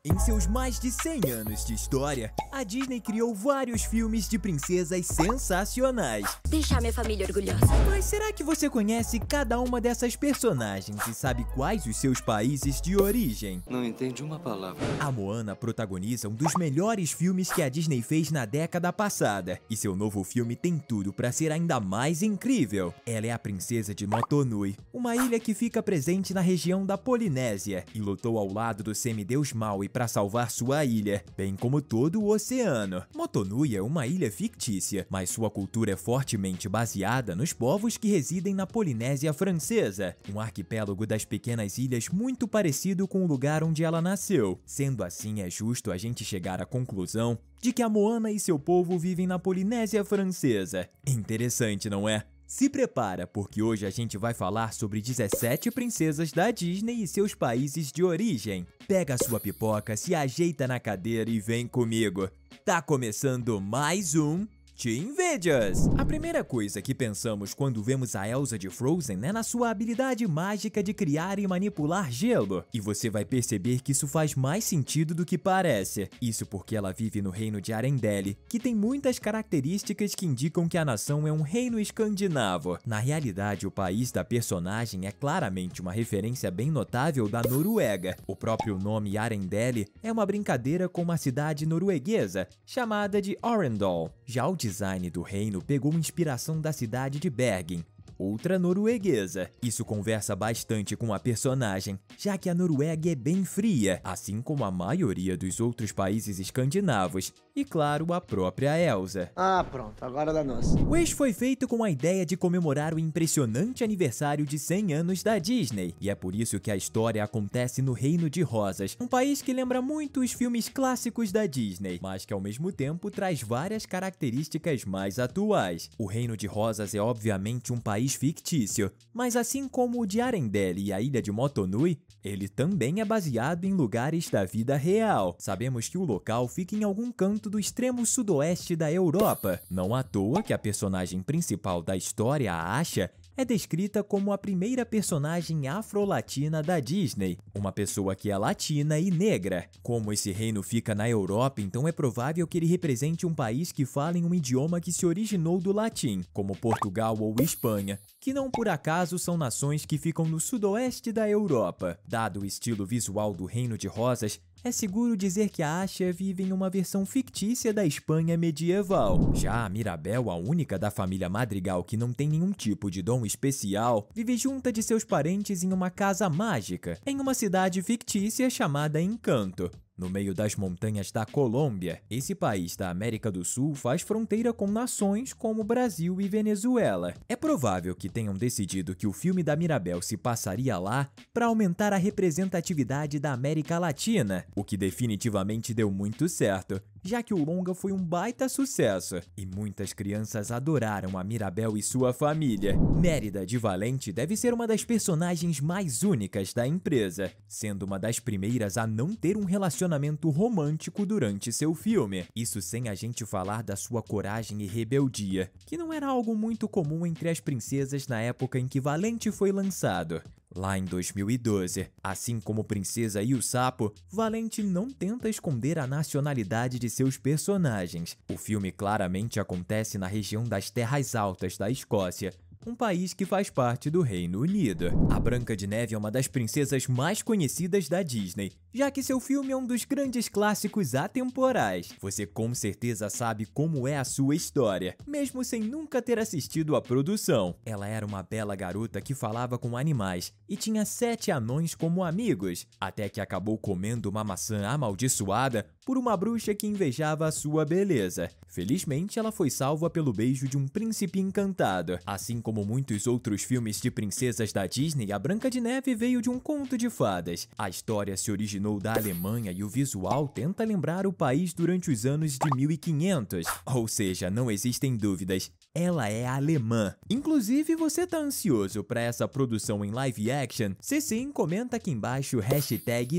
Em seus mais de 100 anos de história, a Disney criou vários filmes de princesas sensacionais. Deixar minha família orgulhosa. Mas será que você conhece cada uma dessas personagens e sabe quais os seus países de origem? Não entende uma palavra. A Moana protagoniza um dos melhores filmes que a Disney fez na década passada, e seu novo filme tem tudo para ser ainda mais incrível. Ela é a princesa de Motunui, uma ilha que fica presente na região da Polinésia, e lutou ao lado do semideus Maui para salvar sua ilha, bem como todo o oceano. Motunui é uma ilha fictícia, mas sua cultura é fortemente baseada nos povos que residem na Polinésia Francesa, um arquipélago das pequenas ilhas muito parecido com o lugar onde ela nasceu. Sendo assim, é justo a gente chegar à conclusão de que a Moana e seu povo vivem na Polinésia Francesa. Interessante, não é? Se prepara, porque hoje a gente vai falar sobre 17 princesas da Disney e seus países de origem. Pega a sua pipoca, se ajeita na cadeira e vem comigo. Tá começando mais um Team Videos! A primeira coisa que pensamos quando vemos a Elsa de Frozen é na sua habilidade mágica de criar e manipular gelo. E você vai perceber que isso faz mais sentido do que parece. Isso porque ela vive no reino de Arendelle, que tem muitas características que indicam que a nação é um reino escandinavo. Na realidade, o país da personagem é claramente uma referência bem notável da Noruega. O próprio nome Arendelle é uma brincadeira com uma cidade norueguesa, chamada de Arendal. Já o design do reino pegou inspiração da cidade de Bergen, outra norueguesa. Isso conversa bastante com a personagem, já que a Noruega é bem fria, assim como a maioria dos outros países escandinavos, e claro, a própria Elsa. Ah, pronto, agora dá nossa. O eixo foi feito com a ideia de comemorar o impressionante aniversário de 100 anos da Disney, e é por isso que a história acontece no Reino de Rosas, um país que lembra muito os filmes clássicos da Disney, mas que ao mesmo tempo traz várias características mais atuais. O Reino de Rosas é obviamente um país fictício, mas assim como o de Arendelle e a ilha de Motunui, ele também é baseado em lugares da vida real. Sabemos que o local fica em algum canto do extremo sudoeste da Europa. Não à toa que a personagem principal da história, a Asha, é descrita como a primeira personagem afro-latina da Disney, uma pessoa que é latina e negra. Como esse reino fica na Europa, então é provável que ele represente um país que fala em um idioma que se originou do latim, como Portugal ou Espanha, que não por acaso são nações que ficam no sudoeste da Europa. Dado o estilo visual do Reino de Rosas, é seguro dizer que a Asha vive em uma versão fictícia da Espanha medieval. Já a Mirabel, a única da família Madrigal que não tem nenhum tipo de dom especial, vive junta de seus parentes em uma casa mágica, em uma cidade fictícia chamada Encanto, no meio das montanhas da Colômbia. Esse país da América do Sul faz fronteira com nações como Brasil e Venezuela. É provável que tenham decidido que o filme da Mirabel se passaria lá para aumentar a representatividade da América Latina, o que definitivamente deu muito certo, já que o longa foi um baita sucesso, e muitas crianças adoraram a Mirabel e sua família. Mérida de Valente deve ser uma das personagens mais únicas da empresa, sendo uma das primeiras a não ter um relacionamento romântico durante seu filme. Isso sem a gente falar da sua coragem e rebeldia, que não era algo muito comum entre as princesas na época em que Valente foi lançado. Lá em 2012, assim como Princesa e o Sapo, Valente não tenta esconder a nacionalidade de seus personagens. O filme claramente acontece na região das Terras Altas da Escócia, um país que faz parte do Reino Unido. A Branca de Neve é uma das princesas mais conhecidas da Disney, já que seu filme é um dos grandes clássicos atemporais. Você com certeza sabe como é a sua história, mesmo sem nunca ter assistido a produção. Ela era uma bela garota que falava com animais e tinha 7 anões como amigos, até que acabou comendo uma maçã amaldiçoada por uma bruxa que invejava a sua beleza. Felizmente, ela foi salva pelo beijo de um príncipe encantado. Assim como muitos outros filmes de princesas da Disney, a Branca de Neve veio de um conto de fadas. A história se originou da Alemanha e o visual tenta lembrar o país durante os anos de 1500. Ou seja, não existem dúvidas, ela é alemã. Inclusive, você tá ansioso para essa produção em live action? Se sim, comenta aqui embaixo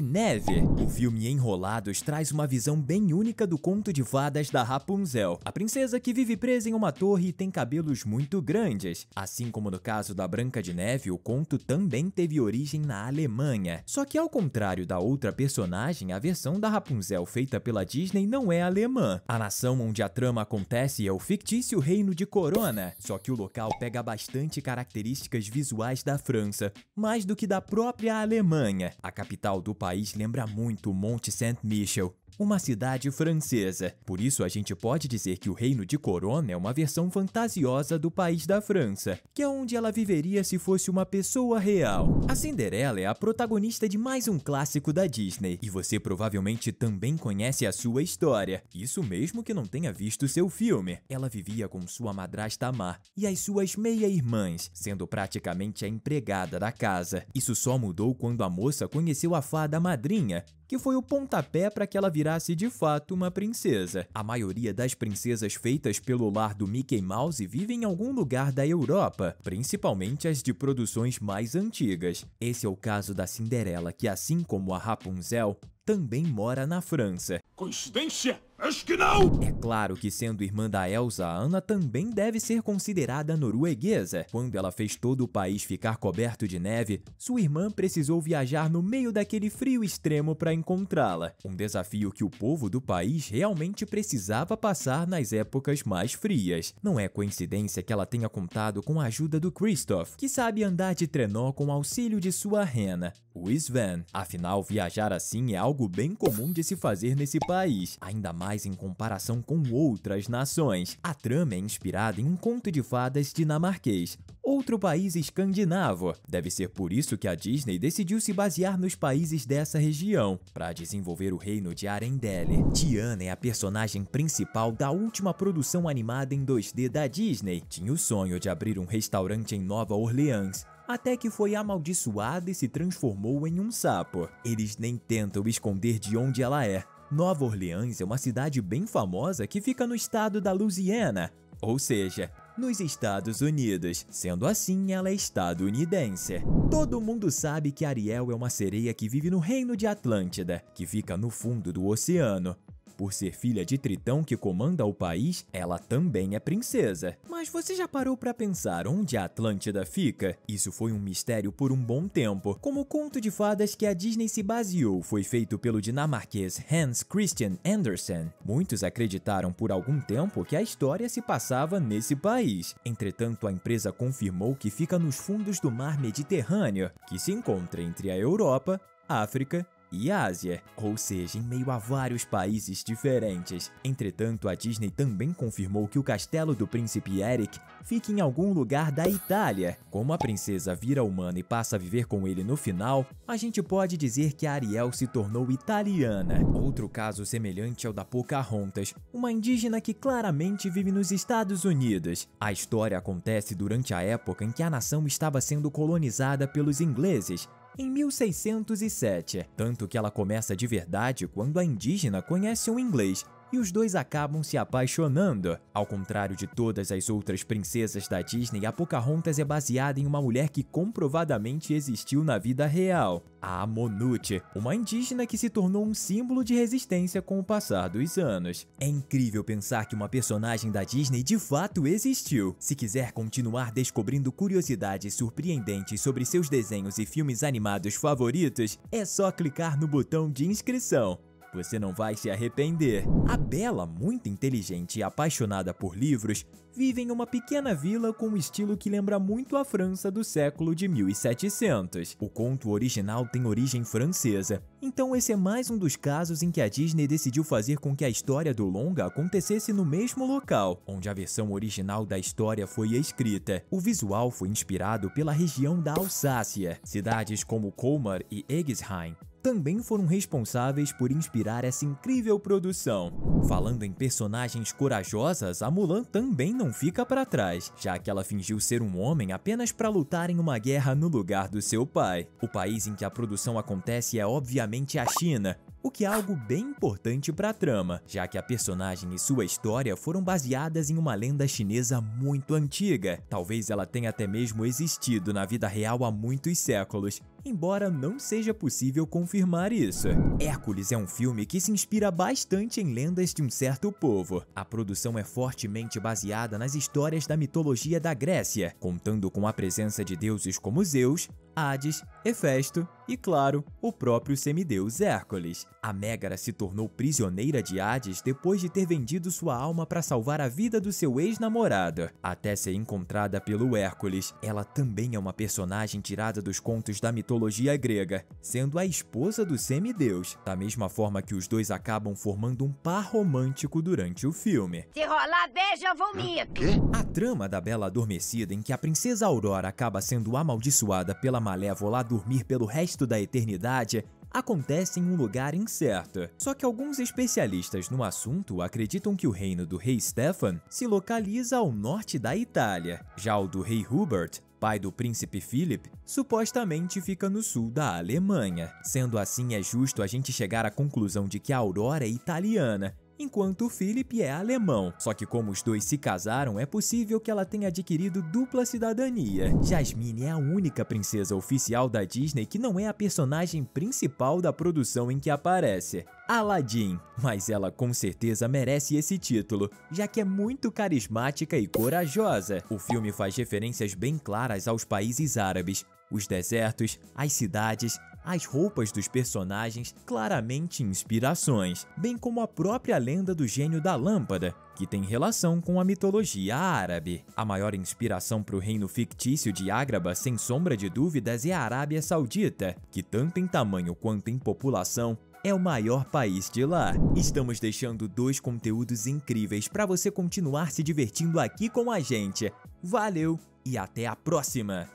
#neve. O filme Enrolados traz uma visão bem única do conto de fadas da Rapunzel, a princesa que vive presa em uma torre e tem cabelos muito grandes. Assim como no caso da Branca de Neve, o conto também teve origem na Alemanha. Só que ao contrário da outra personagem, a versão da Rapunzel feita pela Disney não é alemã. A nação onde a trama acontece é o fictício Reino de Corona, só que o local pega bastante características visuais da França, mais do que da própria Alemanha. A capital do país lembra muito o Monte Saint-Michel, uma cidade francesa. Por isso a gente pode dizer que o Reino de Corona é uma versão fantasiosa do país da França, que é onde ela viveria se fosse uma pessoa real. A Cinderela é a protagonista de mais um clássico da Disney, e você provavelmente também conhece a sua história. Isso mesmo que não tenha visto seu filme. Ela vivia com sua madrasta má e as suas meia-irmãs, sendo praticamente a empregada da casa. Isso só mudou quando a moça conheceu a fada madrinha, que foi o pontapé para que ela virasse de fato uma princesa. A maioria das princesas feitas pelo lar do Mickey Mouse vivem em algum lugar da Europa, principalmente as de produções mais antigas. Esse é o caso da Cinderela, que assim como a Rapunzel, também mora na França. Coincidência? Acho que não! É claro que, sendo irmã da Elsa, a Anna também deve ser considerada norueguesa. Quando ela fez todo o país ficar coberto de neve, sua irmã precisou viajar no meio daquele frio extremo para encontrá-la. Um desafio que o povo do país realmente precisava passar nas épocas mais frias. Não é coincidência que ela tenha contado com a ajuda do Kristoff, que sabe andar de trenó com o auxílio de sua rena, o Sven. Afinal, viajar assim é algo bem comum de se fazer nesse país, ainda mais em comparação com outras nações. A trama é inspirada em um conto de fadas dinamarquês, outro país escandinavo. Deve ser por isso que a Disney decidiu se basear nos países dessa região, para desenvolver o reino de Arendelle. Tiana é a personagem principal da última produção animada em 2D da Disney. Tinha o sonho de abrir um restaurante em Nova Orleans, até que foi amaldiçoada e se transformou em um sapo. Eles nem tentam esconder de onde ela é. Nova Orleans é uma cidade bem famosa que fica no estado da Louisiana, ou seja, nos Estados Unidos. Sendo assim, ela é estadunidense. Todo mundo sabe que Ariel é uma sereia que vive no reino de Atlântida, que fica no fundo do oceano. Por ser filha de Tritão que comanda o país, ela também é princesa. Mas você já parou para pensar onde a Atlântida fica? Isso foi um mistério por um bom tempo. Como o conto de fadas que a Disney se baseou foi feito pelo dinamarquês Hans Christian Andersen, muitos acreditaram por algum tempo que a história se passava nesse país. Entretanto, a empresa confirmou que fica nos fundos do mar Mediterrâneo, que se encontra entre a Europa, África e Ásia, ou seja, em meio a vários países diferentes. Entretanto, a Disney também confirmou que o castelo do príncipe Eric fica em algum lugar da Itália. Como a princesa vira humana e passa a viver com ele no final, a gente pode dizer que a Ariel se tornou italiana. Outro caso semelhante é o da Pocahontas, uma indígena que claramente vive nos Estados Unidos. A história acontece durante a época em que a nação estava sendo colonizada pelos ingleses, em 1607, tanto que ela começa de verdade quando a indígena conhece um inglês e os dois acabam se apaixonando. Ao contrário de todas as outras princesas da Disney, a Pocahontas é baseada em uma mulher que comprovadamente existiu na vida real, a Amonute, uma indígena que se tornou um símbolo de resistência com o passar dos anos. É incrível pensar que uma personagem da Disney de fato existiu. Se quiser continuar descobrindo curiosidades surpreendentes sobre seus desenhos e filmes animados favoritos, é só clicar no botão de inscrição. Você não vai se arrepender. A Bella, muito inteligente e apaixonada por livros, vive em uma pequena vila com um estilo que lembra muito a França do século de 1700. O conto original tem origem francesa, então esse é mais um dos casos em que a Disney decidiu fazer com que a história do longa acontecesse no mesmo local, onde a versão original da história foi escrita. O visual foi inspirado pela região da Alsácia. Cidades como Colmar e Egesheim também foram responsáveis por inspirar essa incrível produção. Falando em personagens corajosas, a Mulan também não fica para trás, já que ela fingiu ser um homem apenas para lutar em uma guerra no lugar do seu pai. O país em que a produção acontece é obviamente a China, o que é algo bem importante para a trama, já que a personagem e sua história foram baseadas em uma lenda chinesa muito antiga. Talvez ela tenha até mesmo existido na vida real há muitos séculos, embora não seja possível confirmar isso. Hércules é um filme que se inspira bastante em lendas de um certo povo. A produção é fortemente baseada nas histórias da mitologia da Grécia, contando com a presença de deuses como Zeus, Hades, Hefesto e, claro, o próprio semideus Hércules. A Mégara se tornou prisioneira de Hades depois de ter vendido sua alma para salvar a vida do seu ex-namorado. Até ser encontrada pelo Hércules, ela também é uma personagem tirada dos contos da mitologia grega, sendo a esposa do semideus, da mesma forma que os dois acabam formando um par romântico durante o filme. Se rolar beijo, eu vomito. A trama da Bela Adormecida, em que a princesa Aurora acaba sendo amaldiçoada pela Malévola a dormir pelo resto da eternidade, acontece em um lugar incerto. Só que alguns especialistas no assunto acreditam que o reino do rei Stefan se localiza ao norte da Itália. Já o do rei Hubert, pai do príncipe Philip, supostamente fica no sul da Alemanha. Sendo assim, é justo a gente chegar à conclusão de que a Aurora é italiana, enquanto o Philip é alemão. Só que como os dois se casaram, é possível que ela tenha adquirido dupla cidadania. Jasmine é a única princesa oficial da Disney que não é a personagem principal da produção em que aparece. Aladdin, mas ela com certeza merece esse título, já que é muito carismática e corajosa. O filme faz referências bem claras aos países árabes, os desertos, as cidades, as roupas dos personagens, claramente inspirações, bem como a própria lenda do gênio da lâmpada, que tem relação com a mitologia árabe. A maior inspiração para o reino fictício de Ágraba, sem sombra de dúvidas, é a Arábia Saudita, que tanto em tamanho quanto em população é o maior país de lá. Estamos deixando 2 conteúdos incríveis para você continuar se divertindo aqui com a gente. Valeu e até a próxima!